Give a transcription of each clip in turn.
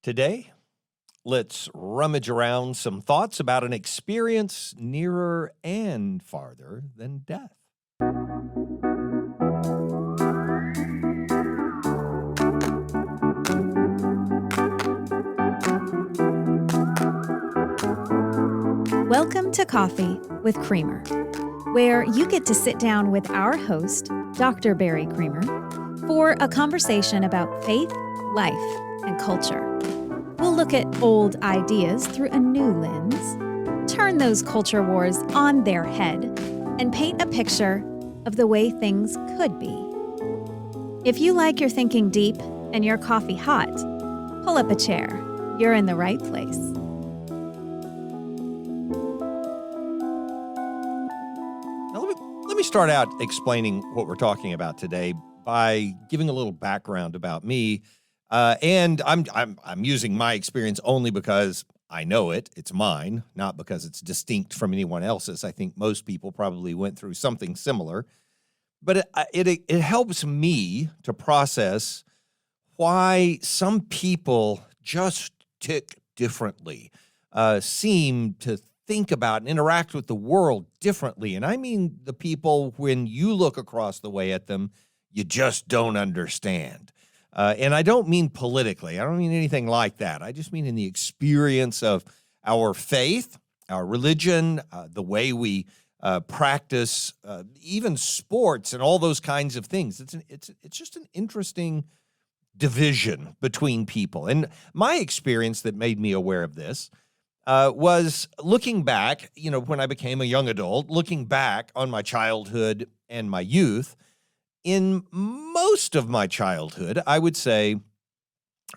Today, let's rummage around some thoughts about an experience nearer and farther than death. Welcome to Coffee with Creamer, where you get to sit down with our host, Dr. Barry Creamer, for a conversation about faith, life, and culture. We'll look at old ideas through a new lens, turn those culture wars on their head, and paint a picture of the way things could be. If you like your thinking deep and your coffee hot, pull up a chair. You're in the right place. Now, let me start out explaining what we're talking about today by giving a little background about me. And I'm using my experience only because I know it. It's mine, not because it's distinct from anyone else's. I think most people probably went through something similar. But it helps me to process why some people just tick differently, seem to think about and interact with the world differently. And I mean the people, when you look across the way at them, you just don't understand. And I don't mean politically. I don't mean anything like that. I just mean in the experience of our faith, our religion, the way we practice, even sports and all those kinds of things. It's just an interesting division between people. And my experience that made me aware of this was looking back, when I became a young adult, looking back on my childhood and my youth. In most of my childhood, I would say,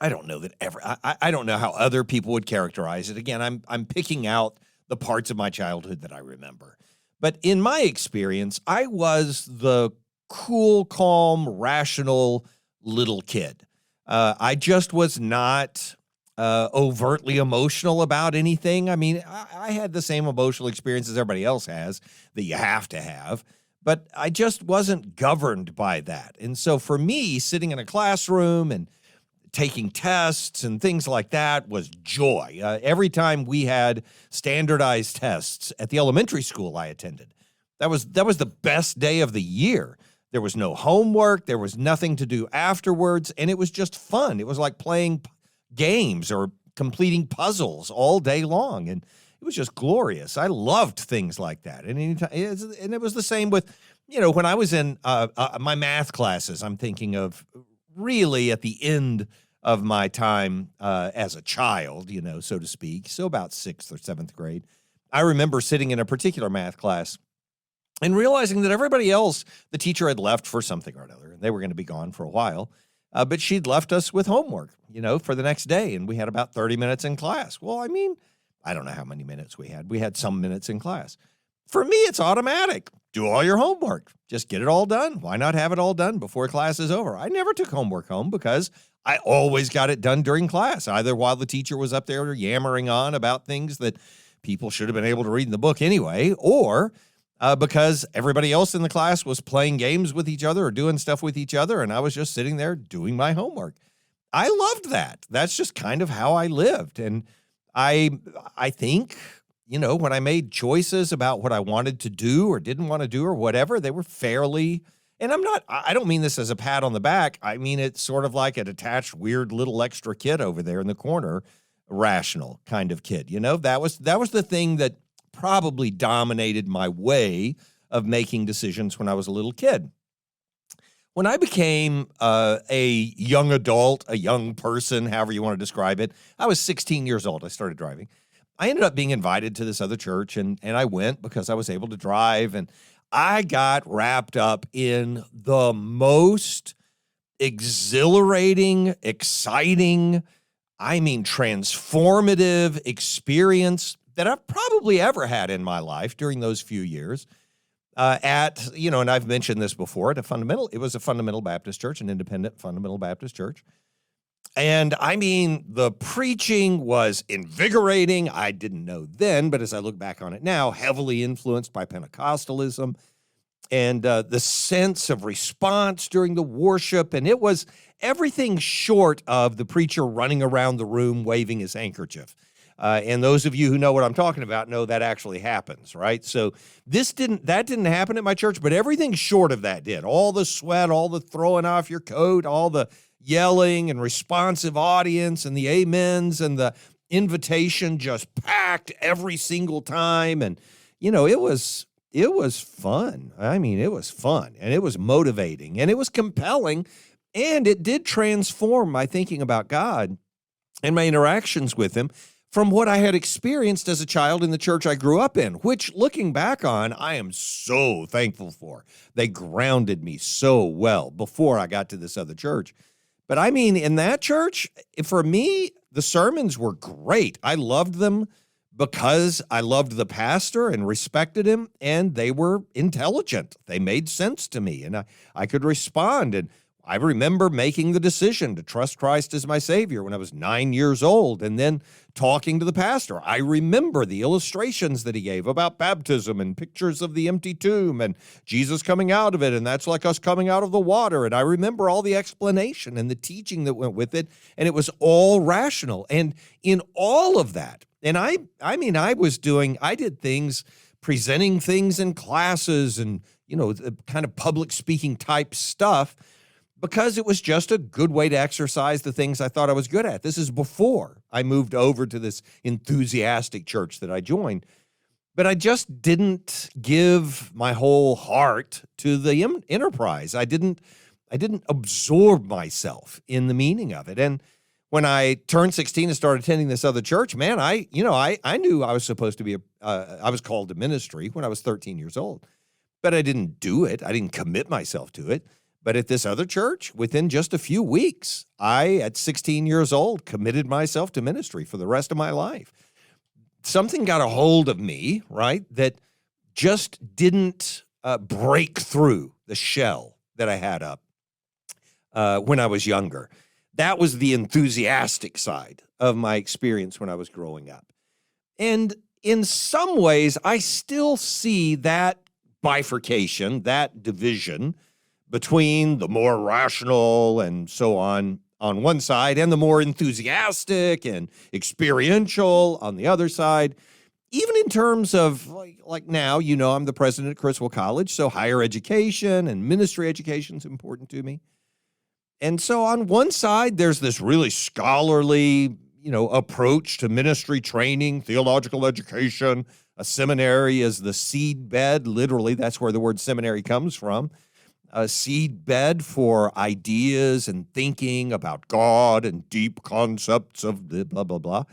I don't know that ever. I don't know how other people would characterize it. Again, I'm picking out the parts of my childhood that I remember. But in my experience, I was the cool, calm, rational little kid. I just was not overtly emotional about anything. I mean, I had the same emotional experience as everybody else has that you have to have. But I just wasn't governed by that. And so for me, sitting in a classroom and taking tests and things like that was joy. Every time we had standardized tests at the elementary school I attended, that was the best day of the year. There was no homework. There was nothing to do afterwards. And it was just fun. It was like playing games or completing puzzles all day long. And it was just glorious. I loved things like that. And it was the same with, when I was in my math classes. I'm thinking of really at the end of my time as a child, so to speak. So about 6th or 7th grade. I remember sitting in a particular math class and realizing that everybody else, the teacher had left for something or another, and they were going to be gone for a while. But she'd left us with homework, for the next day. And we had about 30 minutes in class. Well, I don't know how many minutes we had. We had some minutes in class. For me, it's automatic. Do all your homework. Just get it all done. Why not have it all done before class is over? I never took homework home because I always got it done during class, either while the teacher was up there yammering on about things that people should have been able to read in the book anyway, or because everybody else in the class was playing games with each other or doing stuff with each other, and I was just sitting there doing my homework. I loved that. That's just kind of how I lived. And I think, when I made choices about what I wanted to do or didn't want to do or whatever, they were fairly, and I don't mean this as a pat on the back. I mean, it's sort of like an attached, weird little extra kid over there in the corner, rational kind of kid. That was the thing that probably dominated my way of making decisions when I was a little kid. When I became a young adult, a young person, however you want to describe it, I was 16 years old. I started driving. I ended up being invited to this other church, and I went because I was able to drive, and I got wrapped up in the most exhilarating, exciting, transformative experience that I've probably ever had in my life during those few years. And I've mentioned this before, it was a fundamental Baptist church, an independent fundamental Baptist church. And the preaching was invigorating. I didn't know then, but as I look back on it now, heavily influenced by Pentecostalism. and the sense of response during the worship. And it was everything short of the preacher running around the room waving his handkerchief. And those of you who know what I'm talking about know that actually happens, right? So that didn't happen at my church, but everything short of that did. All the sweat, all the throwing off your coat, all the yelling and responsive audience and the amens and the invitation just packed every single time. And, it was fun. I mean, it was fun, and it was motivating, and it was compelling, and it did transform my thinking about God and my interactions with him from what I had experienced as a child in the church I grew up in, which, looking back on, I am so thankful for. They grounded me so well before I got to this other church. But I mean, in that church, for me, the sermons were great. I loved them because I loved the pastor and respected him, and they were intelligent. They made sense to me, and I could respond. And I remember making the decision to trust Christ as my Savior when I was 9 years old, and then talking to the pastor. I remember the illustrations that he gave about baptism and pictures of the empty tomb and Jesus coming out of it, and that's like us coming out of the water. And I remember all the explanation and the teaching that went with it, and it was all rational. And in all of that, and I did things, presenting things in classes and, the kind of public speaking type stuff, because it was just a good way to exercise the things I thought I was good at. This is before I moved over to this enthusiastic church that I joined. But I just didn't give my whole heart to the enterprise. I didn't absorb myself in the meaning of it. And when I turned 16 and started attending this other church, man, I knew I was supposed to be I was called to ministry when I was 13 years old. But I didn't do it. I didn't commit myself to it. But at this other church, within just a few weeks, I, at 16 years old, committed myself to ministry for the rest of my life. Something got a hold of me, right, that just didn't break through the shell that I had up when I was younger. That was the enthusiastic side of my experience when I was growing up. And in some ways, I still see that bifurcation, that division between the more rational and so on one side and the more enthusiastic and experiential on the other side. Even in terms of like now, I'm the president at Criswell College, so higher education and ministry education is important to me. And so on one side, there's this really scholarly, approach to ministry training, theological education. A seminary is the seed bed. Literally, that's where the word seminary comes from. A seed bed for ideas and thinking about God and deep concepts of the blah, blah, blah.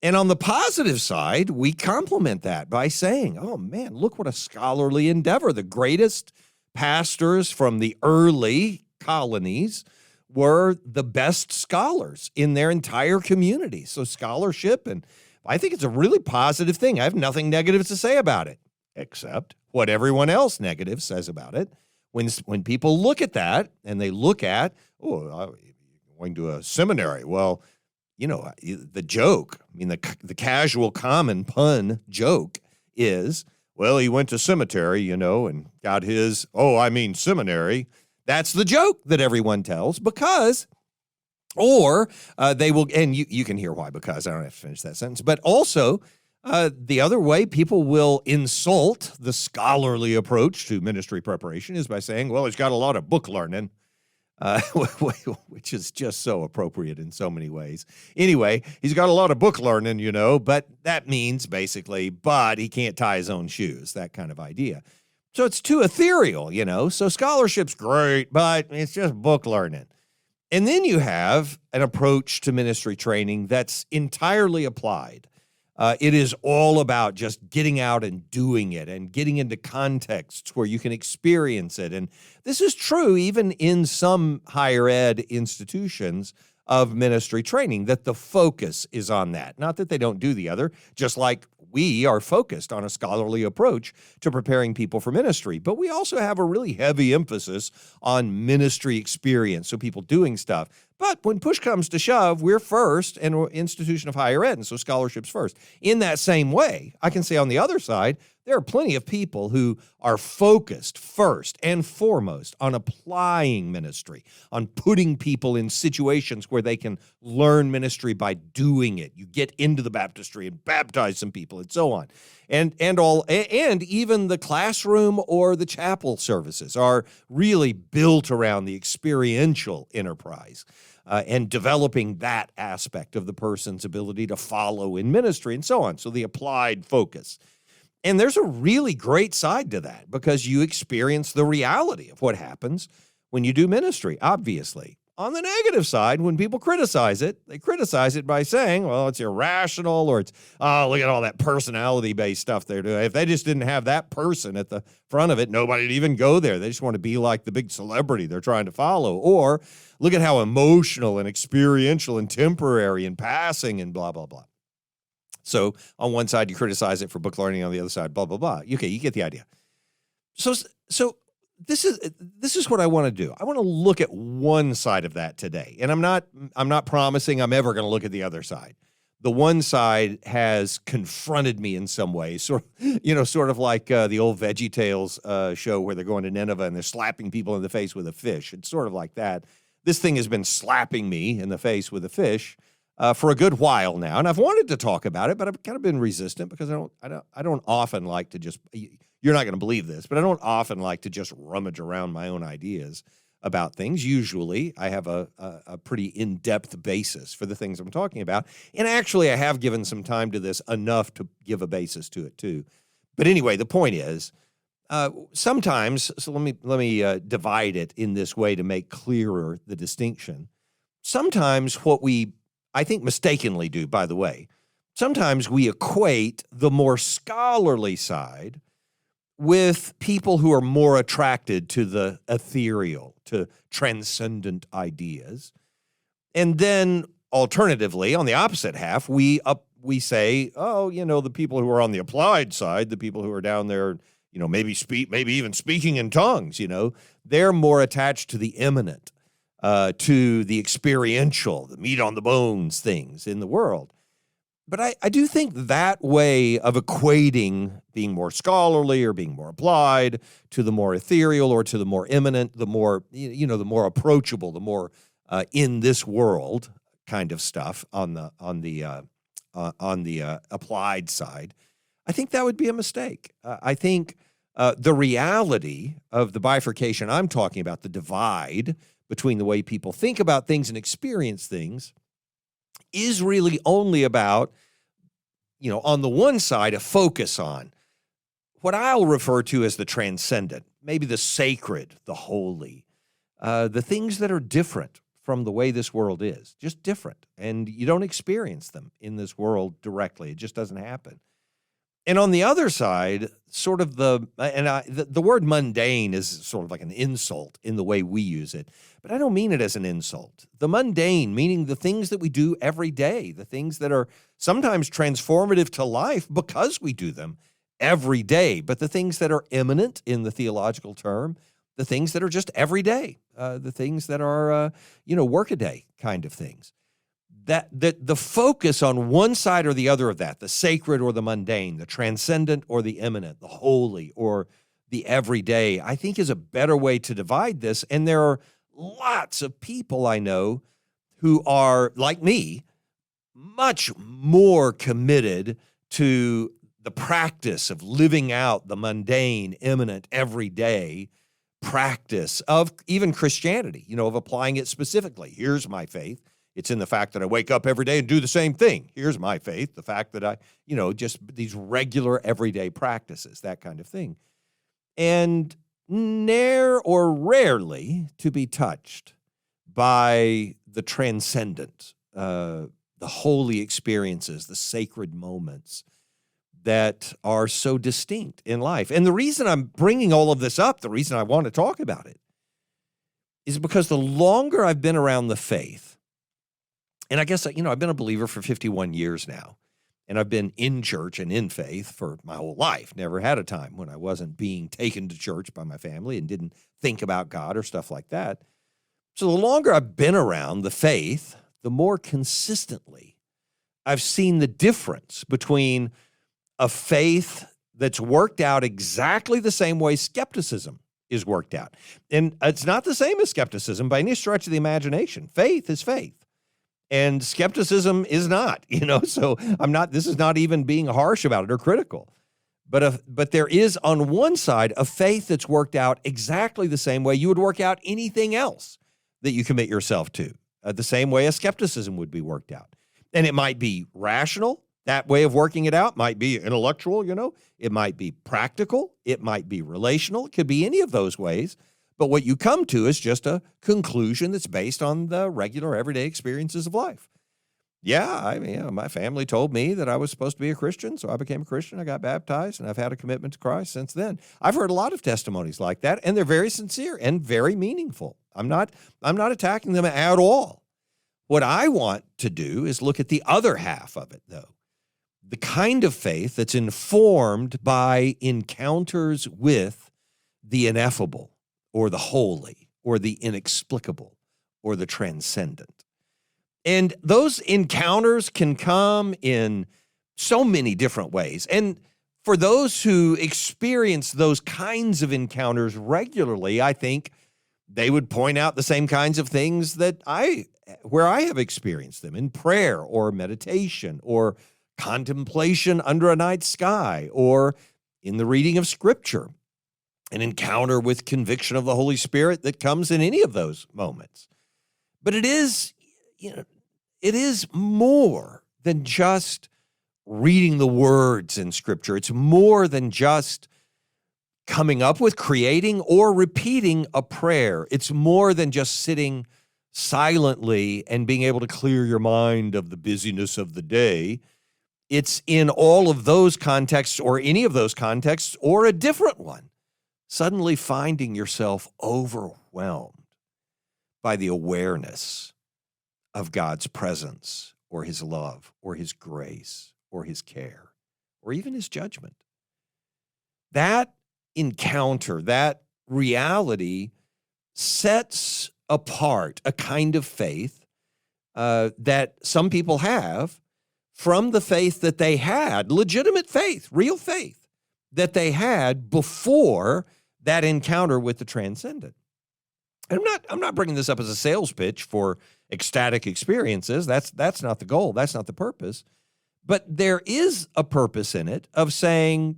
And on the positive side, we complement that by saying, oh, man, look what a scholarly endeavor. The greatest pastors from the early colonies were the best scholars in their entire community. So scholarship, and I think it's a really positive thing. I have nothing negative to say about it, except what everyone else negative says about it. When people look at that and they look at, going to a seminary, well, the joke, the casual common pun joke is, well, he went to cemetery, and got his, seminary. That's the joke that everyone tells because, or they will, and you can hear why, because I don't have to finish that sentence, but also the other way people will insult the scholarly approach to ministry preparation is by saying, well, he's got a lot of book learning, which is just so appropriate in so many ways. Anyway, he's got a lot of book learning, but that means basically, but he can't tie his own shoes, that kind of idea. So it's too ethereal, So scholarship's great, but it's just book learning. And then you have an approach to ministry training that's entirely applied. It is all about just getting out and doing it and getting into contexts where you can experience it. And this is true even in some higher ed institutions of ministry training, that the focus is on that. Not that they don't do the other, just like we are focused on a scholarly approach to preparing people for ministry. But we also have a really heavy emphasis on ministry experience, so people doing stuff. But when push comes to shove, we're first and we're institution of higher ed, and so scholarship's first. In that same way, I can say on the other side, there are plenty of people who are focused first and foremost on applying ministry, on putting people in situations where they can learn ministry by doing it. You get into the baptistry and baptize some people and so on. And even the classroom or the chapel services are really built around the experiential enterprise and developing that aspect of the person's ability to follow in ministry and so on. So the applied focus. And there's a really great side to that because you experience the reality of what happens when you do ministry, obviously. On the negative side, when people criticize it, they criticize it by saying, well, it's irrational or it's, oh, look at all that personality-based stuff they're doing. If they just didn't have that person at the front of it, nobody'd even go there. They just want to be like the big celebrity they're trying to follow. Or look at how emotional and experiential and temporary and passing and blah, blah, blah. So on one side, you criticize it for book learning. On the other side, blah, blah, blah. Okay, you get the idea. So this is what I want to do. I want to look at one side of that today. And I'm not promising I'm ever going to look at the other side. The one side has confronted me in some ways, sort of like the old VeggieTales show where they're going to Nineveh and they're slapping people in the face with a fish. It's sort of like that. This thing has been slapping me in the face with a fish for a good while now, and I've wanted to talk about it, but I've kind of been resistant because I don't often like to just. You're not going to believe this, but I don't often like to just rummage around my own ideas about things. Usually, I have a pretty in-depth basis for the things I'm talking about, and actually, I have given some time to this enough to give a basis to it too. But anyway, the point is, sometimes. So let me divide it in this way to make clearer the distinction. Sometimes what we I think mistakenly do, by the way. Sometimes we equate the more scholarly side with people who are more attracted to the ethereal, to transcendent ideas. And then alternatively, on the opposite half, we say, oh, the people who are on the applied side, the people who are down there, maybe even speaking in tongues, they're more attached to the immanent. To the experiential, the meat on the bones things in the world. But I do think that way of equating being more scholarly or being more applied to the more ethereal or to the more immanent, the more, the more approachable, the more in this world kind of stuff on the applied side, I think that would be a mistake. I think the reality of the bifurcation I'm talking about, the divide between the way people think about things and experience things, is really only about, on the one side, a focus on what I'll refer to as the transcendent, maybe the sacred, the holy, the things that are different from the way this world is, just different. And you don't experience them in this world directly. It just doesn't happen. And on the other side, sort of the word mundane is sort of like an insult in the way we use it, but I don't mean it as an insult. The mundane, meaning the things that we do every day, the things that are sometimes transformative to life because we do them every day, but the things that are immanent in the theological term, the things that are just every day, the things that are, workaday kind of things. That the focus on one side or the other of that, the sacred or the mundane, the transcendent or the immanent, the holy or the everyday, I think is a better way to divide this. And there are lots of people I know who are, like me, much more committed to the practice of living out the mundane, immanent, everyday practice of even Christianity, of applying it specifically. Here's my faith. It's in the fact that I wake up every day and do the same thing. Here's my faith, the fact that I, just these regular everyday practices, that kind of thing. And ne'er or rarely to be touched by the transcendent, the holy experiences, the sacred moments that are so distinct in life. And the reason I'm bringing all of this up, the reason I want to talk about it, is because the longer I've been around the faith, and I guess, I've been a believer for 51 years now, and I've been in church and in faith for my whole life. Never had a time when I wasn't being taken to church by my family and didn't think about God or stuff like that. So the longer I've been around the faith, the more consistently I've seen the difference between a faith that's worked out exactly the same way skepticism is worked out. And it's not the same as skepticism by any stretch of the imagination. Faith is faith. And skepticism is not, so this is not even being harsh about it or critical. But there is on one side a faith that's worked out exactly the same way you would work out anything else that you commit yourself to, the same way a skepticism would be worked out. And it might be rational. That way of working it out might be intellectual, It might be practical. It might be relational. It could be any of those ways. But what you come to is just a conclusion that's based on the regular, everyday experiences of life. Yeah, my family told me that I was supposed to be a Christian, so I became a Christian. I got baptized, and I've had a commitment to Christ since then. I've heard a lot of testimonies like that, and they're very sincere and very meaningful. I'm not attacking them at all. What I want to do is look at the other half of it, though. The kind of faith that's informed by encounters with the ineffable or the holy or the inexplicable or the transcendent. And those encounters can come in so many different ways. And for those who experience those kinds of encounters regularly, I think they would point out the same kinds of things where I have experienced them in prayer or meditation or contemplation under a night sky or in the reading of Scripture, an encounter with conviction of the Holy Spirit that comes in any of those moments. But it is more than just reading the words in Scripture. It's more than just coming up with, creating, or repeating a prayer. It's more than just sitting silently and being able to clear your mind of the busyness of the day. It's in all of those contexts or any of those contexts or a different one, suddenly finding yourself overwhelmed by the awareness of God's presence or his love or his grace or his care or even his judgment. That encounter, that reality sets apart a kind of faith that some people have from the faith that they had, legitimate faith, real faith, that they had before that encounter with the transcendent. And I'm not bringing this up as a sales pitch for ecstatic experiences. That's not the goal. That's not the purpose. But there is a purpose in it of saying,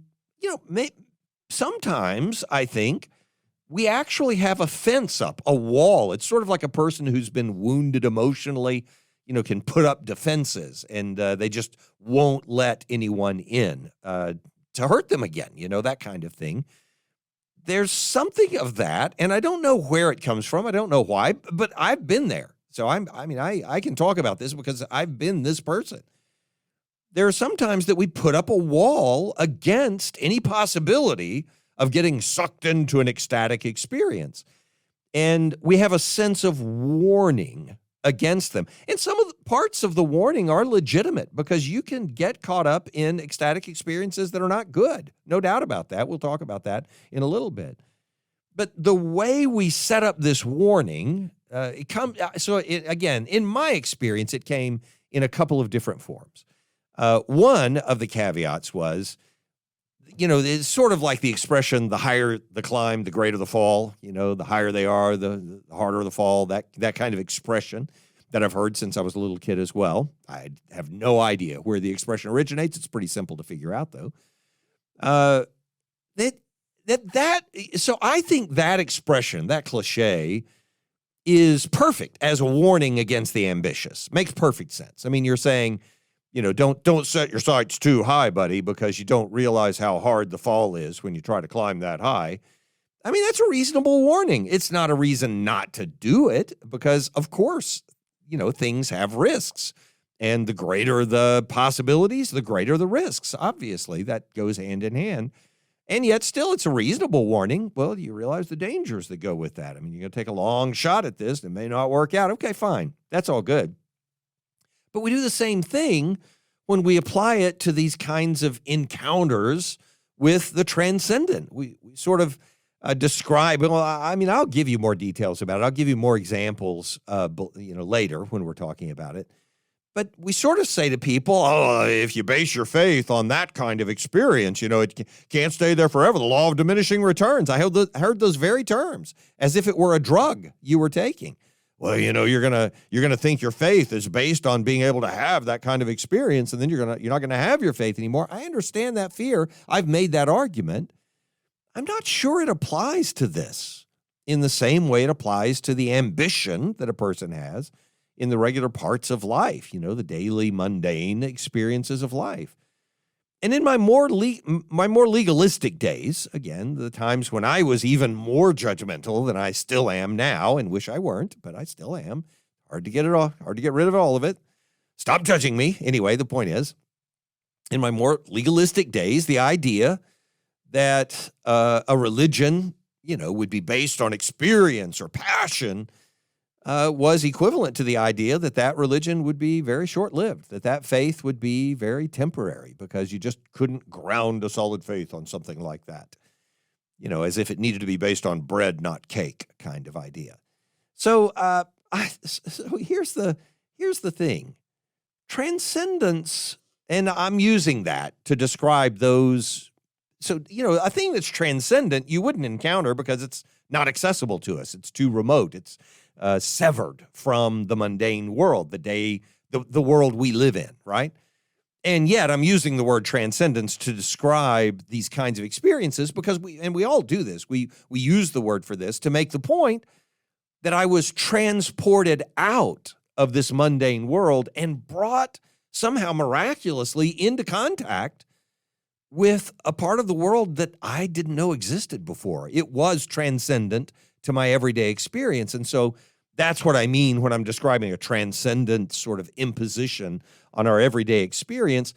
sometimes I think we actually have a fence up, a wall. It's sort of like a person who's been wounded emotionally, can put up defenses and they just won't let anyone in to hurt them again, that kind of thing. There's something of that, and I don't know where it comes from. I don't know why, but I've been there. So I can talk about this because I've been this person. There are some times that we put up a wall against any possibility of getting sucked into an ecstatic experience. And we have a sense of warning against them. And some of the parts of the warning are legitimate because you can get caught up in ecstatic experiences that are not good. No doubt about that. We'll talk about that in a little bit. But the way we set up this warning, again, in my experience, it came in a couple of different forms. One of the caveats was, it's sort of like the expression, the higher the climb, the greater the fall. The higher they are, the harder the fall, that kind of expression that I've heard since I was a little kid as well. I have no idea where the expression originates. It's pretty simple to figure out, though. So I think that expression, that cliche, is perfect as a warning against the ambitious. Makes perfect sense. I mean, you're saying, don't set your sights too high, buddy, because you don't realize how hard the fall is when you try to climb that high. I mean, that's a reasonable warning. It's not a reason not to do it because, of course, things have risks. And the greater the possibilities, the greater the risks. Obviously, that goes hand in hand. And yet still, it's a reasonable warning. Well, you realize the dangers that go with that. I mean, you're going to take a long shot at this. It may not work out. Okay, fine. That's all good. But we do the same thing when we apply it to these kinds of encounters with the transcendent. We sort of describe. Well, I mean, I'll give you more details about it. I'll give you more examples, later when we're talking about it. But we sort of say to people, oh, if you base your faith on that kind of experience, it can't stay there forever. The law of diminishing returns. I heard those very terms as if it were a drug you were taking. Well, you're gonna think your faith is based on being able to have that kind of experience, and then you're not gonna have your faith anymore. I understand that fear. I've made that argument. I'm not sure it applies to this in the same way it applies to the ambition that a person has in the regular parts of life, the daily mundane experiences of life. And in my more legalistic days, again, the times when I was even more judgmental than I still am now, and wish I weren't, but I still am. Hard to get rid of all of it. Stop judging me. Anyway, the point is, in my more legalistic days, the idea that a religion, would be based on experience or passion was equivalent to the idea that religion would be very short-lived, that faith would be very temporary because you just couldn't ground a solid faith on something like that, as if it needed to be based on bread, not cake kind of idea. So, so here's the thing. Transcendence, and I'm using that to describe those. So, a thing that's transcendent you wouldn't encounter because it's not accessible to us. It's too remote. It's severed from the mundane world, the world we live in, right? And yet I'm using the word transcendence to describe these kinds of experiences because we all do this. We use the word for this to make the point that I was transported out of this mundane world and brought somehow miraculously into contact with a part of the world that I didn't know existed before. It was transcendent to my everyday experience. And so that's what I mean when I'm describing a transcendent sort of imposition on our everyday experience.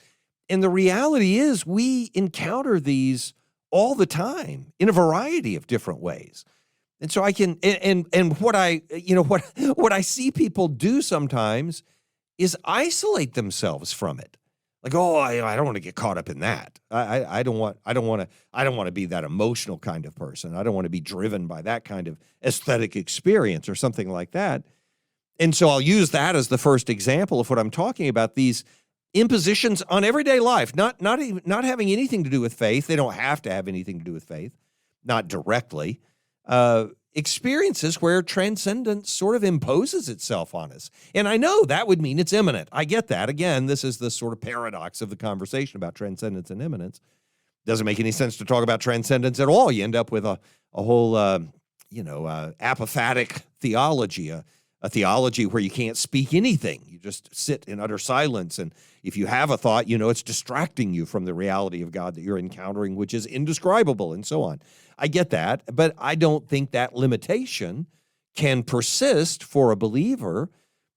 And the reality is we encounter these all the time in a variety of different ways. And so I can, and what I see people do sometimes is isolate themselves from it. Like, oh, I don't want to get caught up in that. I don't want to be that emotional kind of person. I don't want to be driven by that kind of aesthetic experience or something like that. And so I'll use that as the first example of what I'm talking about. These impositions on everyday life, not having anything to do with faith. They don't have to have anything to do with faith, not directly. Experiences where transcendence sort of imposes itself on us. And I know that would mean it's imminent. I get that. Again, this is the sort of paradox of the conversation about transcendence and imminence. Doesn't make any sense to talk about transcendence at all. You end up with a whole, apophatic theology, a theology where you can't speak anything. You just sit in utter silence. And if you have a thought, it's distracting you from the reality of God that you're encountering, which is indescribable and so on. I get that, but I don't think that limitation can persist for a believer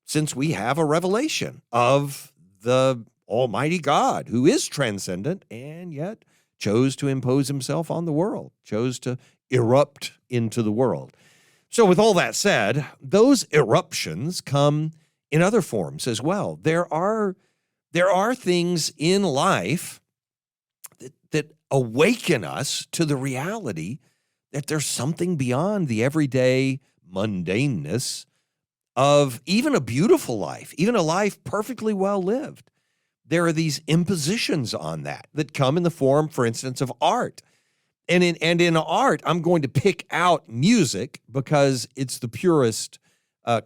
since we have a revelation of the Almighty God who is transcendent and yet chose to impose himself on the world, chose to erupt into the world. So with all that said, those eruptions come in other forms as well. There are things in life that awaken us to the reality that there's something beyond the everyday mundaneness of even a beautiful life, even a life perfectly well lived. There are these impositions on that come in the form, for instance, of art. And in art, I'm going to pick out music because it's the purest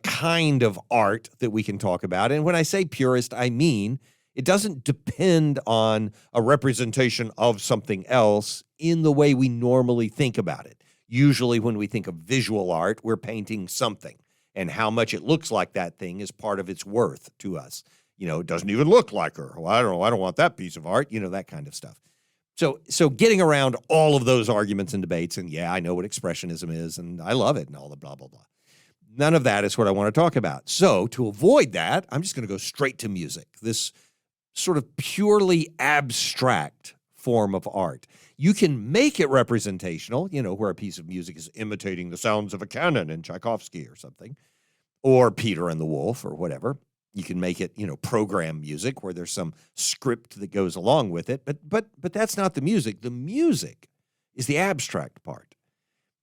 kind of art that we can talk about. And when I say purest, I mean it doesn't depend on a representation of something else in the way we normally think about it. Usually when we think of visual art, we're painting something, and how much it looks like that thing is part of its worth to us. It doesn't even look like her. Well, I don't want that piece of art, that kind of stuff. So getting around all of those arguments and debates, and yeah, I know what expressionism is, and I love it, and all the blah, blah, blah. None of that is what I want to talk about. So to avoid that, I'm just going to go straight to music, this sort of purely abstract form of art. You can make it representational, where a piece of music is imitating the sounds of a cannon in Tchaikovsky or something, or Peter and the Wolf or whatever. You can make it, program music where there's some script that goes along with it. But that's not the music. The music is the abstract part.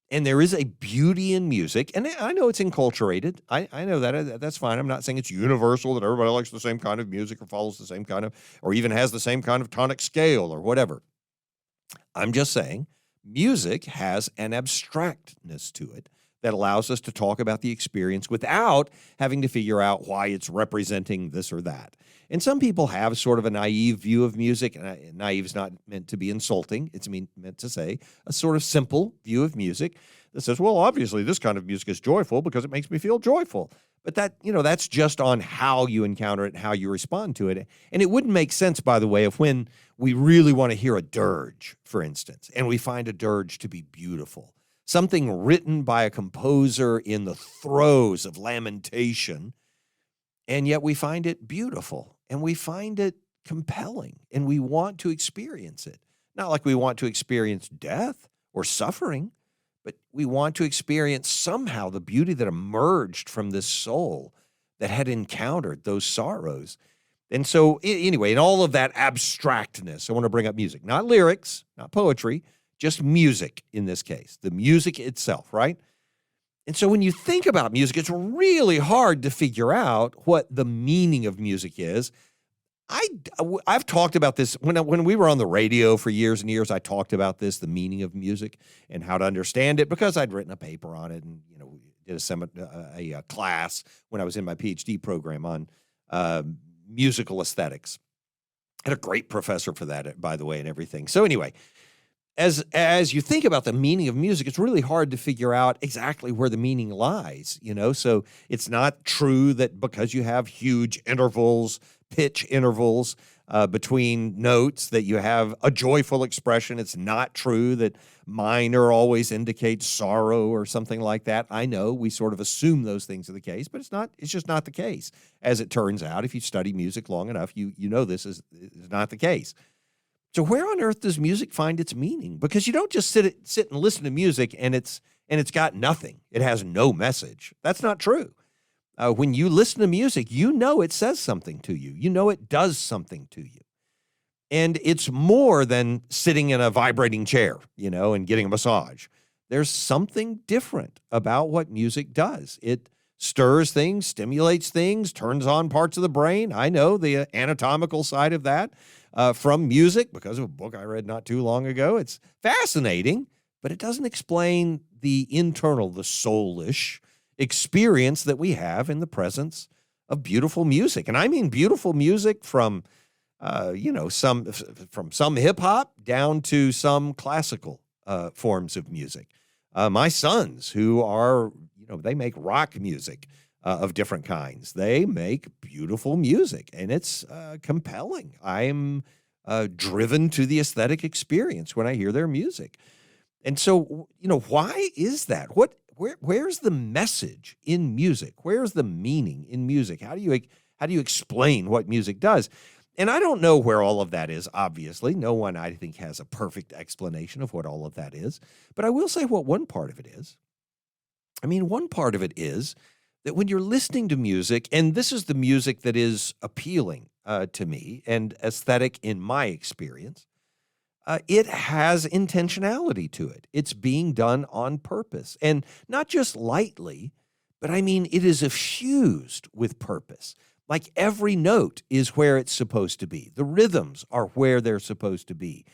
And there is a beauty in music, and I know it's enculturated. I know that. That's fine. I'm not saying it's universal, that everybody likes the same kind of music or follows the same kind of, or even has the same kind of tonic scale or whatever. I'm just saying music has an abstractness to it that allows us to talk about the experience without having to figure out why it's representing this or that. And some people have sort of a naive view of music, and naive is not meant to be insulting. It's meant to say a sort of simple view of music that says, well, obviously this kind of music is joyful because it makes me feel joyful. But that's just on how you encounter it and how you respond to it. And it wouldn't make sense, by the way, if when we really want to hear a dirge, for instance, and we find a dirge to be beautiful, something written by a composer in the throes of lamentation, and yet we find it beautiful and we find it compelling and we want to experience it. Not like we want to experience death or suffering, but we want to experience somehow the beauty that emerged from this soul that had encountered those sorrows. And so anyway, in all of that abstractness, I want to bring up music, not lyrics, not poetry, just music in this case, the music itself, right? And so when you think about music, it's really hard to figure out what the meaning of music is. I've talked about this when we were on the radio for years and years. I talked about this, the meaning of music and how to understand it, because I'd written a paper on it and did a class when I was in my PhD program on musical aesthetics. I had a great professor for that, by the way, and everything. So anyway, as you think about the meaning of music, it's really hard to figure out exactly where the meaning lies, So it's not true that because you have huge intervals, pitch intervals between notes, that you have a joyful expression. It's not true that minor always indicates sorrow or something like that. I know we sort of assume those things are the case, but it's just not the case. As it turns out, if you study music long enough, you know this is not the case. So where on earth does music find its meaning? Because you don't just sit and listen to music and it's got nothing. It has no message. That's not true. When you listen to music, it says something to you. It does something to you. And it's more than sitting in a vibrating chair, and getting a massage. There's something different about what music does. It stirs things, stimulates things, turns on parts of the brain. I know the anatomical side of that from music because of a book I read not too long ago. It's fascinating, but it doesn't explain the internal, the soulish experience that we have in the presence of beautiful music. And I mean beautiful music from some hip hop down to some classical forms of music. My sons, who are, they make rock music of different kinds. They make beautiful music, and it's compelling. I'm driven to the aesthetic experience when I hear their music. And so, why is that? Where's the message in music? Where's the meaning in music? How do you explain what music does? And I don't know where all of that is, obviously. No one, I think, has a perfect explanation of what all of that is. But I will say what one part of it is. One part of it is that when you're listening to music, and this is the music that is appealing to me and aesthetic in my experience, it has intentionality to it. It's being done on purpose, and not just lightly, but it is effused with purpose. Like every note is where it's supposed to be. The rhythms are where they're supposed to be.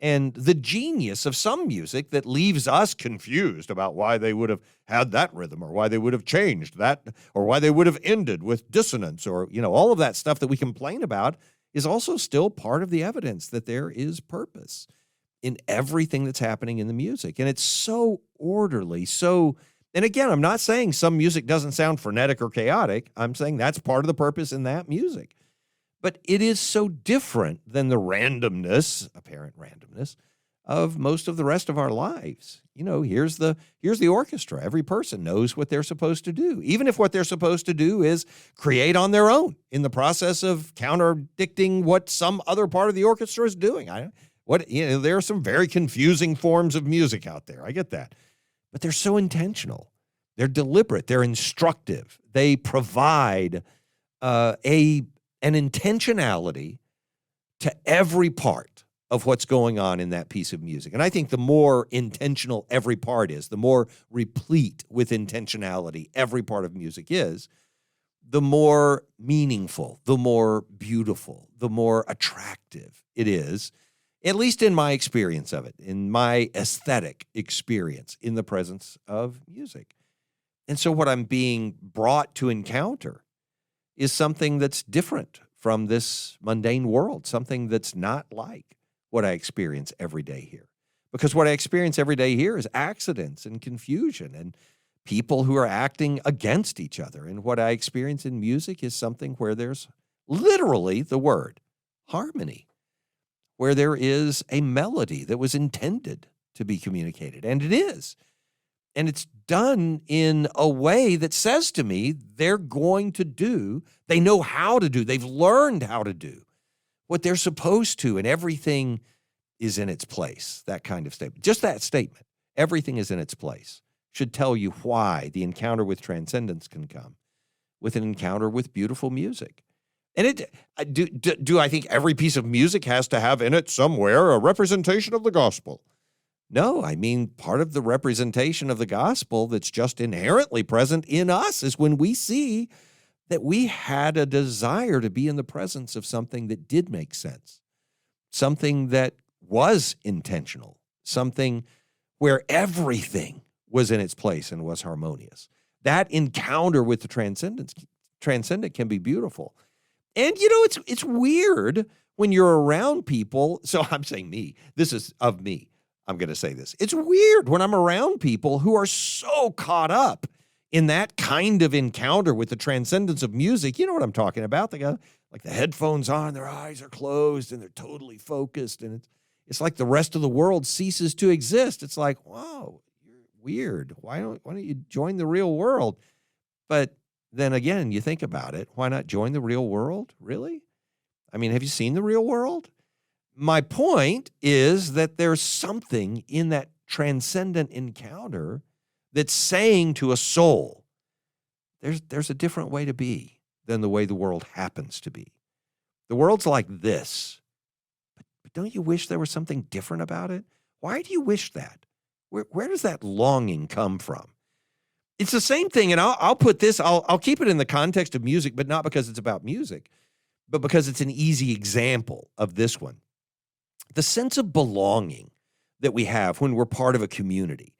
And the genius of some music that leaves us confused about why they would have had that rhythm or why they would have changed that or why they would have ended with dissonance or, all of that stuff that we complain about is also still part of the evidence that there is purpose in everything that's happening in the music. And it's so orderly, and again, I'm not saying some music doesn't sound frenetic or chaotic. I'm saying that's part of the purpose in that music. But it is so different than the apparent randomness, of most of the rest of our lives. Here's the orchestra. Every person knows what they're supposed to do, even if what they're supposed to do is create on their own in the process of contradicting what some other part of the orchestra is doing. There are some very confusing forms of music out there. I get that. But they're so intentional. They're deliberate. They're instructive. They provide an intentionality to every part of what's going on in that piece of music. And I think the more intentional every part is, the more replete with intentionality every part of music is, the more meaningful, the more beautiful, the more attractive it is, at least in my experience of it, in my aesthetic experience in the presence of music. And so what I'm being brought to encounter is something that's different from this mundane world, something that's not like what I experience every day here. Because what I experience every day here is accidents and confusion and people who are acting against each other. And what I experience in music is something where there's literally the word harmony, where there is a melody that was intended to be communicated. And it is. And it's done in a way that says to me they're going to do, they know how to do, they've learned how to do what they're supposed to, and everything is in its place, that kind of statement. Just that statement, everything is in its place, should tell you why the encounter with transcendence can come with an encounter with beautiful music. And do I think every piece of music has to have in it somewhere a representation of the gospel? No, I mean, part of the representation of the gospel that's just inherently present in us is when we see that we had a desire to be in the presence of something that did make sense, something that was intentional, something where everything was in its place and was harmonious. That encounter with the transcendent can be beautiful. And, it's weird when you're around people. So I'm saying me. This is of me. I'm going to say this. It's weird when I'm around people who are so caught up in that kind of encounter with the transcendence of music. You know what I'm talking about? They got like the headphones on, their eyes are closed, and they're totally focused. And it's like the rest of the world ceases to exist. It's like, wow, you're weird. Why don't you join the real world? But then again, you think about it. Why not join the real world? Really? I mean, have you seen the real world? My point is that there's something in that transcendent encounter that's saying to a soul, there's a different way to be than the way the world happens to be. The world's like this, but don't you wish there was something different about it? Why do you wish that? Where does that longing come from? It's the same thing, and I'll put this, I'll keep it in the context of music, but not because it's about music, but because it's an easy example of this one. The sense of belonging that we have when we're part of a community,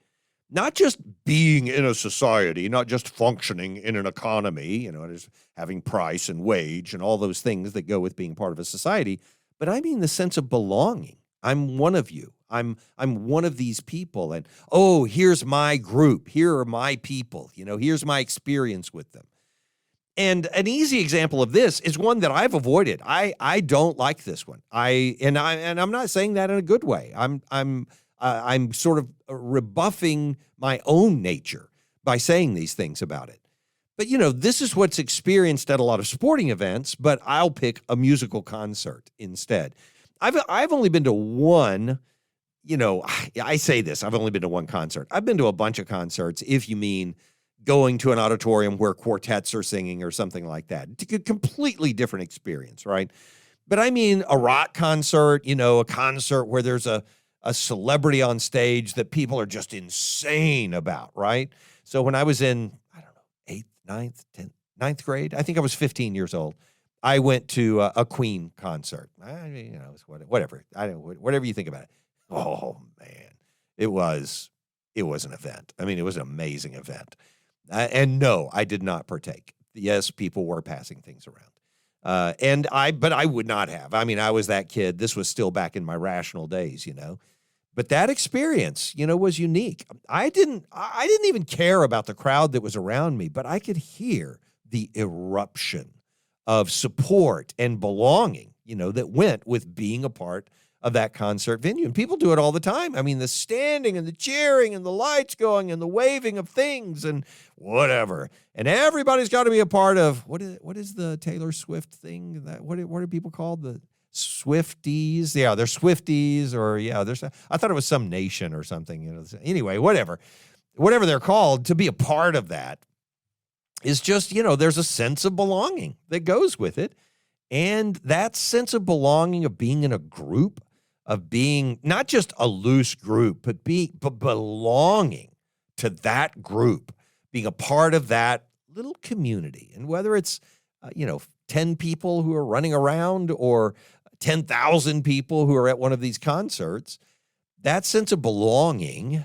not just being in a society, not just functioning in an economy, just having price and wage and all those things that go with being part of a society, but I mean the sense of belonging. I'm one of you. I'm one of these people, and here's my group. Here are my people. Here's my experience with them. And an easy example of this is one that I've avoided. I don't like this one. And I'm not saying that in a good way. I'm sort of rebuffing my own nature by saying these things about it. But this is what's experienced at a lot of sporting events. But I'll pick a musical concert instead. I've only been to one. I say this. I've only been to one concert. I've been to a bunch of concerts. If you mean going to an auditorium where quartets are singing or something like that. It's a completely different experience, right? But I mean a rock concert, a concert where there's a celebrity on stage that people are just insane about, right? So when I was in, 8th, 9th, 10th, 9th grade, I think I was 15 years old, I went to a Queen concert. Whatever. Whatever you think about it. Oh, man. It was an event. I mean, it was an amazing event. And no, I did not partake. Yes, people were passing things around. But I would not have. I mean, I was that kid. This was still back in my rational days, But that experience, was unique. I didn't even care about the crowd that was around me, but I could hear the eruption of support and belonging, that went with being a part of that concert venue. And people do it all the time. I mean, the standing and the cheering and the lights going and the waving of things and whatever. And everybody's got to be a part of, what is the Taylor Swift thing? What are people called? The Swifties? Yeah, they're Swifties, or I thought it was some nation or something. Anyway, whatever they're called, to be a part of that is just, there's a sense of belonging that goes with it. And that sense of belonging, of being in a group, of being not just a loose group, but belonging to that group, being a part of that little community. And whether it's, 10 people who are running around or 10,000 people who are at one of these concerts, that sense of belonging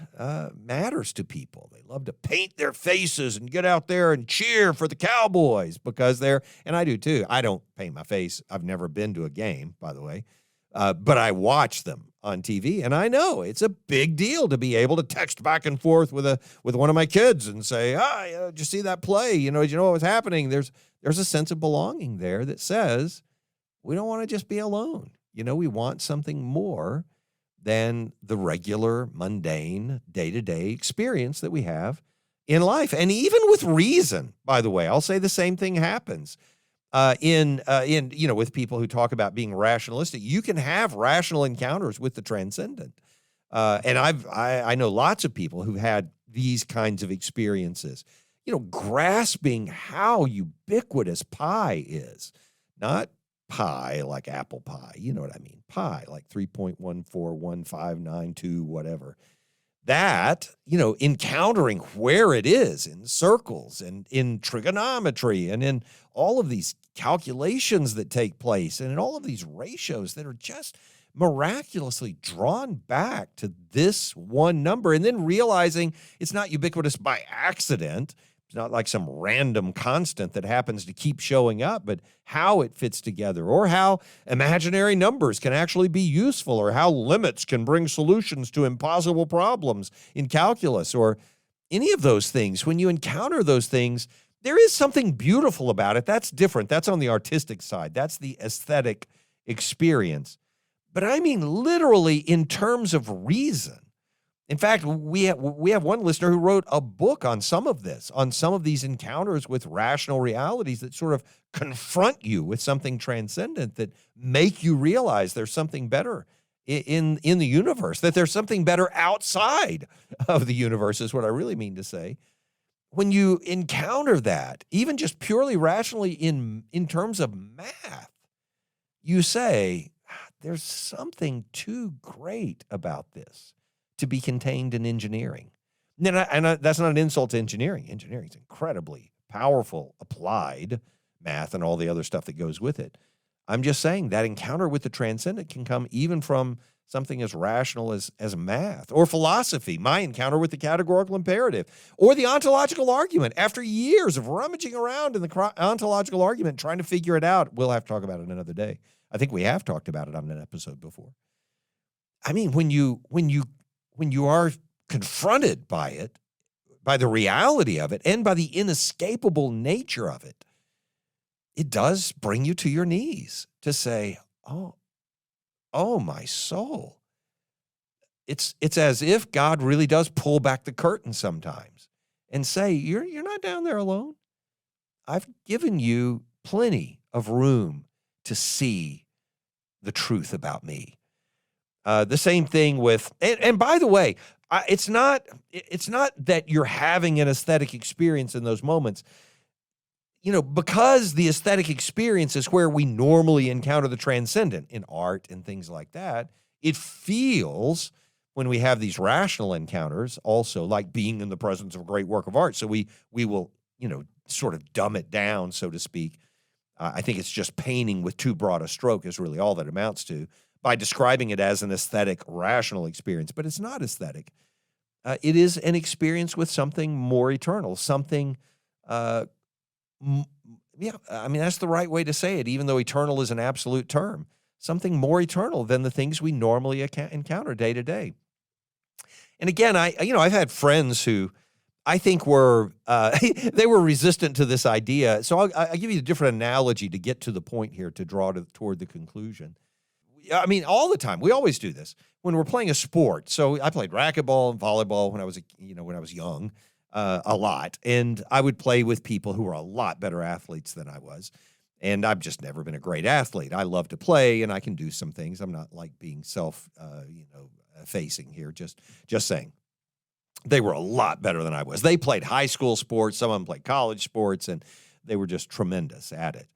matters to people. They love to paint their faces and get out there and cheer for the Cowboys because and I do too. I don't paint my face. I've never been to a game, by the way, but I watch them on TV, and I know it's a big deal to be able to text back and forth with one of my kids and say, did you see that play? Did you know what was happening? There's a sense of belonging there that says we don't want to just be alone. We want something more than the regular, mundane, day-to-day experience that we have in life. And even with reason, by the way, I'll say the same thing happens with people who talk about being rationalistic. You can have rational encounters with the transcendent. And I know lots of people who've had these kinds of experiences, grasping how ubiquitous pi is, not pi like apple pie, you know what I mean? Pi like 3.141592, whatever. That, encountering where it is in circles and in trigonometry and in all of these calculations that take place and in all of these ratios that are just miraculously drawn back to this one number, and then realizing it's not ubiquitous by accident. It's not like some random constant that happens to keep showing up, but how it fits together, or how imaginary numbers can actually be useful, or how limits can bring solutions to impossible problems in calculus, or any of those things. When you encounter those things, there is something beautiful about it. That's different. That's on the artistic side. That's the aesthetic experience. But I mean literally in terms of reason. In fact, we have one listener who wrote a book on some of this, on some of these encounters with rational realities that sort of confront you with something transcendent, that make you realize there's something better in the universe, that there's something better outside of the universe, is what I really mean to say. When you encounter that, even just purely rationally in terms of math, you say, there's something too great about this to be contained in engineering. And that's not an insult to engineering. Engineering is incredibly powerful, applied math and all the other stuff that goes with it. I'm just saying that encounter with the transcendent can come even from something as rational as math or philosophy, my encounter with the categorical imperative, or the ontological argument. After years of rummaging around in the ontological argument, trying to figure it out, we'll have to talk about it another day. I think we have talked about it on an episode before. I mean, when you are confronted by it, by the reality of it, and by the inescapable nature of it, it does bring you to your knees to say, oh, my soul. It's as if God really does pull back the curtain sometimes and say, you're not down there alone. I've given you plenty of room to see the truth about me. The same thing with, and by the way, it's not that you're having an aesthetic experience in those moments, because the aesthetic experience is where we normally encounter the transcendent in art and things like that. It feels, when we have these rational encounters, also like being in the presence of a great work of art. So we will, sort of dumb it down, so to speak. I think it's just painting with too broad a stroke is really all that amounts to, by describing it as an aesthetic, rational experience. But it's not aesthetic. It is an experience with something more eternal, something, that's the right way to say it, even though eternal is an absolute term. Something more eternal than the things we normally encounter day to day. And again, I've had friends who I think were, they were resistant to this idea. So I'll give you a different analogy to get to the point here, to draw toward the conclusion. I mean, all the time, we always do this when we're playing a sport. So I played racquetball and volleyball when I was young, a lot. And I would play with people who were a lot better athletes than I was. And I've just never been a great athlete. I love to play and I can do some things. I'm not like being facing here, just saying. They were a lot better than I was. They played high school sports. Some of them played college sports, and they were just tremendous at it.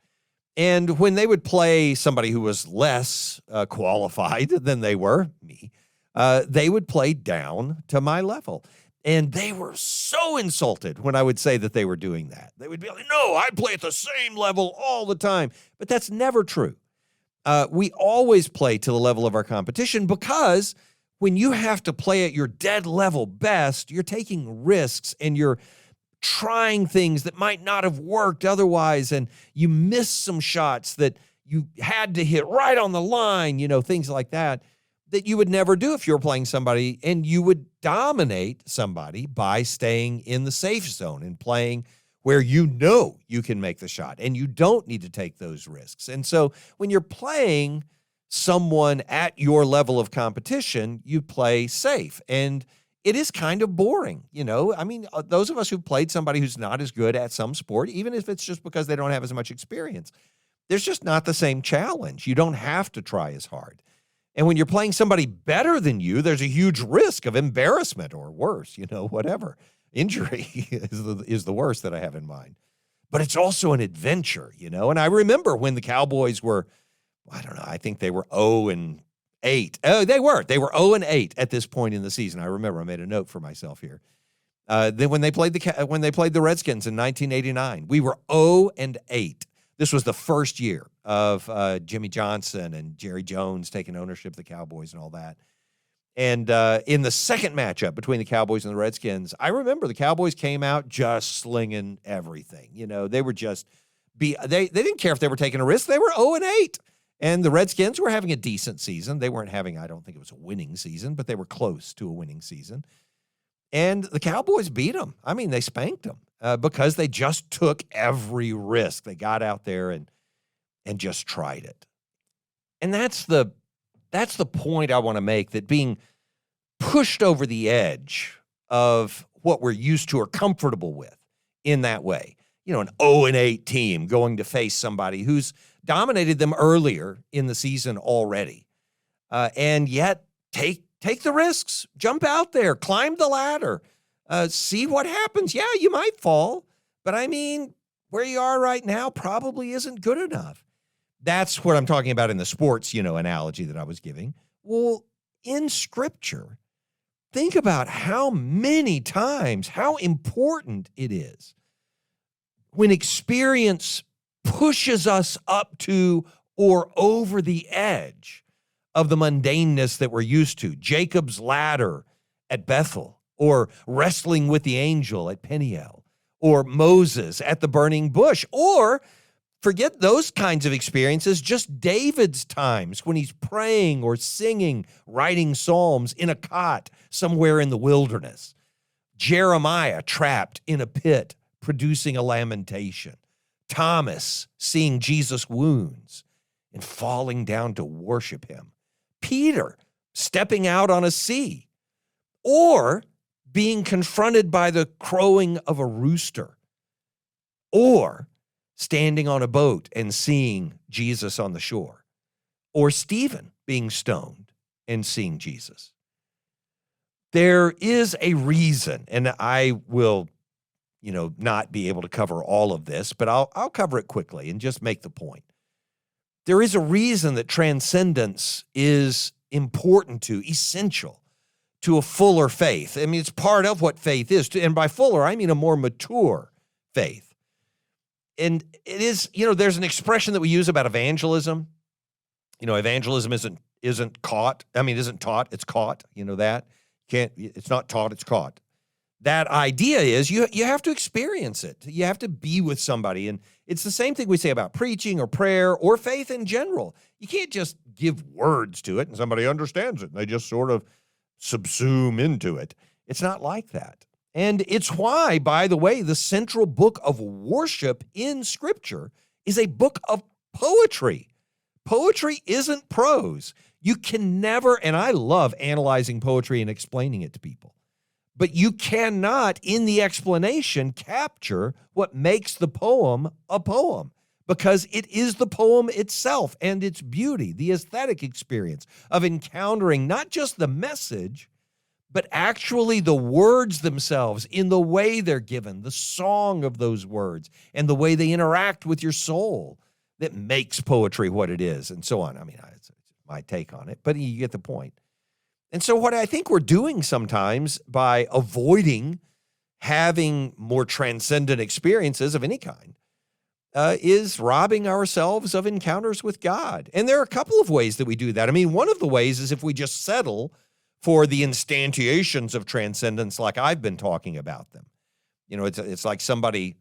And when they would play somebody who was less qualified than they were, me, they would play down to my level. And they were so insulted when I would say that they were doing that. They would be like, no, I play at the same level all the time. But that's never true. We always play to the level of our competition, because when you have to play at your dead level best, you're taking risks and you're trying things that might not have worked otherwise, and you miss some shots that you had to hit right on the line, things like that you would never do if you were playing somebody, and you would dominate somebody by staying in the safe zone and playing where you can make the shot and you don't need to take those risks. And so when you're playing someone at your level of competition, you play safe. And it is kind of boring, those of us who've played somebody who's not as good at some sport, even if it's just because they don't have as much experience, there's just not the same challenge. You don't have to try as hard. And when you're playing somebody better than you, there's a huge risk of embarrassment or worse, whatever. Injury is the worst that I have in mind. But it's also an adventure, And I remember when the Cowboys were, I don't know, I think they were 0-8. Oh, they were 0-8 at this point in the season. I remember I made a note for myself here. Then when they played the Redskins in 1989, we were 0-8. This was the first year of Jimmy Johnson and Jerry Jones taking ownership of the Cowboys and all that. And in the second matchup between the Cowboys and the Redskins, I remember the Cowboys came out just slinging everything. They were just they didn't care if they were taking a risk. They were 0-8. And the Redskins were having a decent season. They weren't having, I don't think it was a winning season, but they were close to a winning season. And the Cowboys beat them. They spanked them because they just took every risk. They got out there and just tried it. And that's the point I want to make, that being pushed over the edge of what we're used to or comfortable with in that way. An 0-8 team going to face somebody who's dominated them earlier in the season already. And yet take the risks, jump out there, climb the ladder, see what happens. Yeah, you might fall, but where you are right now probably isn't good enough. That's what I'm talking about in the sports, analogy that I was giving. Well, in Scripture, think about how many times, how important it is when experience pushes us up to or over the edge of the mundaneness that we're used to. Jacob's ladder at Bethel, or wrestling with the angel at Peniel, or Moses at the burning bush, or forget those kinds of experiences, just David's times when he's praying or singing, writing psalms in a cot somewhere in the wilderness. Jeremiah trapped in a pit, producing a lamentation. Thomas seeing Jesus' wounds and falling down to worship him. Peter stepping out on a sea, or being confronted by the crowing of a rooster, or standing on a boat and seeing Jesus on the shore, or Stephen being stoned and seeing Jesus. There is a reason, and I will, not be able to cover all of this, but I'll cover it quickly and just make the point. There is a reason that transcendence is important essential to a fuller faith. It's part of what faith is. And by fuller, I mean a more mature faith. And it is, there's an expression that we use about evangelism. Evangelism isn't taught, it's caught. That. It's not taught, it's caught. That idea is you have to experience it. You have to be with somebody. And it's the same thing we say about preaching or prayer or faith in general. You can't just give words to it and somebody understands it and they just sort of subsume into it. It's not like that. And it's why, by the way, the central book of worship in Scripture is a book of poetry. Poetry isn't prose. You can never, and I love analyzing poetry and explaining it to people, but you cannot, in the explanation, capture what makes the poem a poem, because it is the poem itself and its beauty, the aesthetic experience of encountering not just the message, but actually the words themselves in the way they're given, the song of those words, and the way they interact with your soul. that makes poetry what it is, and so on. I mean, it's my take on it, but you get the point. And so what I think we're doing sometimes by avoiding having more transcendent experiences of any kind is robbing ourselves of encounters with God. And there are a couple of ways that we do that. I mean, one of the ways is if we just settle for the instantiations of transcendence like I've been talking about them. You know, it's like somebody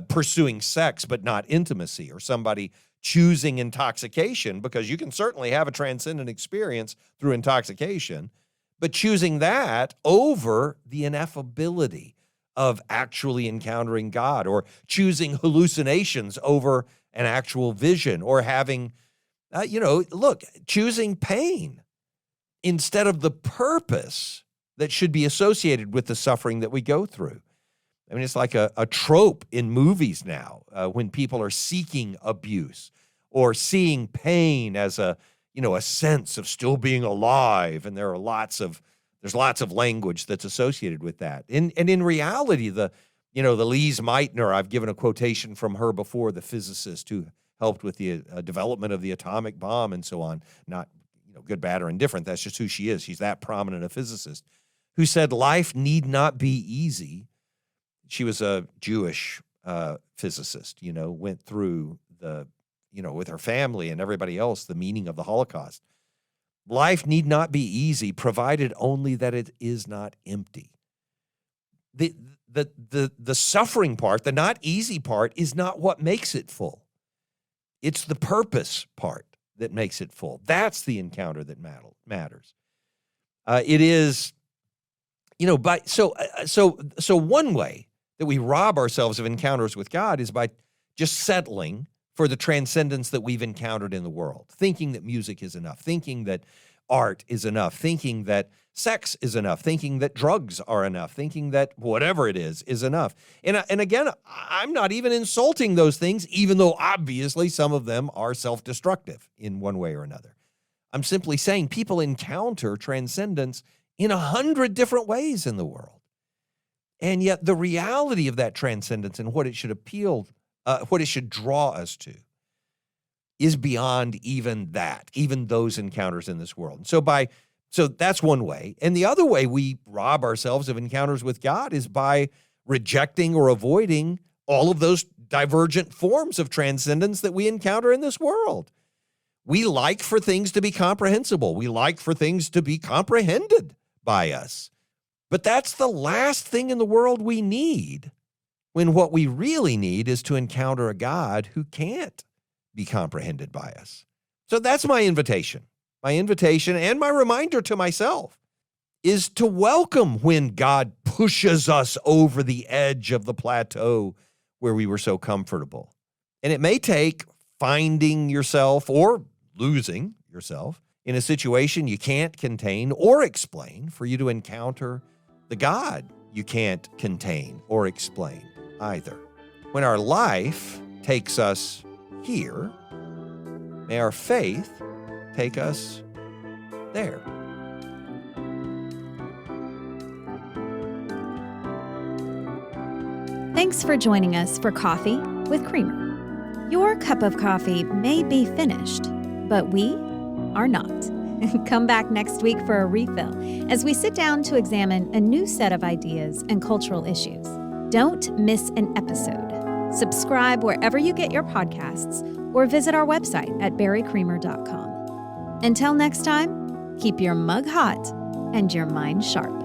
pursuing sex but not intimacy, or somebody choosing intoxication, because you can certainly have a transcendent experience through intoxication, but choosing that over the ineffability of actually encountering God, or choosing hallucinations over an actual vision, or having, choosing pain instead of the purpose that should be associated with the suffering that we go through. I mean, it's like a trope in movies now when people are seeking abuse or seeing pain as a sense of still being alive, and there's lots of language that's associated with that. And in reality, the Lise Meitner, I've given a quotation from her before, the physicist who helped with the development of the atomic bomb and so on. Not good, bad, or indifferent. That's just who she is. She's that prominent a physicist, who said life need not be easy. She was a Jewish physicist, went through with her family and everybody else, the meaning of the Holocaust. Life need not be easy, provided only that it is not empty. The suffering part, the not easy part, is not what makes it full. It's the purpose part that makes it full. That's the encounter that matters. It is, so one way that we rob ourselves of encounters with God is by just settling for the transcendence that we've encountered in the world, thinking that music is enough, thinking that art is enough, thinking that sex is enough, thinking that drugs are enough, thinking that whatever it is enough. And again, I'm not even insulting those things, even though obviously some of them are self-destructive in one way or another. I'm simply saying people encounter transcendence in 100 different ways in the world. And yet the reality of that transcendence and what it should what it should draw us to is beyond even that, even those encounters in this world. So that's one way. And the other way we rob ourselves of encounters with God is by rejecting or avoiding all of those divergent forms of transcendence that we encounter in this world. We like for things to be comprehensible. We like for things to be comprehended by us. But that's the last thing in the world we need, when what we really need is to encounter a God who can't be comprehended by us. So that's my invitation. My invitation and my reminder to myself is to welcome when God pushes us over the edge of the plateau where we were so comfortable. And it may take finding yourself or losing yourself in a situation you can't contain or explain for you to encounter the God you can't contain or explain either. When our life takes us here, may our faith take us there. Thanks for joining us for Coffee with Creamer. Your cup of coffee may be finished, but we are not. Come back next week for a refill as we sit down to examine a new set of ideas and cultural issues. Don't miss an episode. Subscribe wherever you get your podcasts or visit our website at barrycreamer.com. Until next time, keep your mug hot and your mind sharp.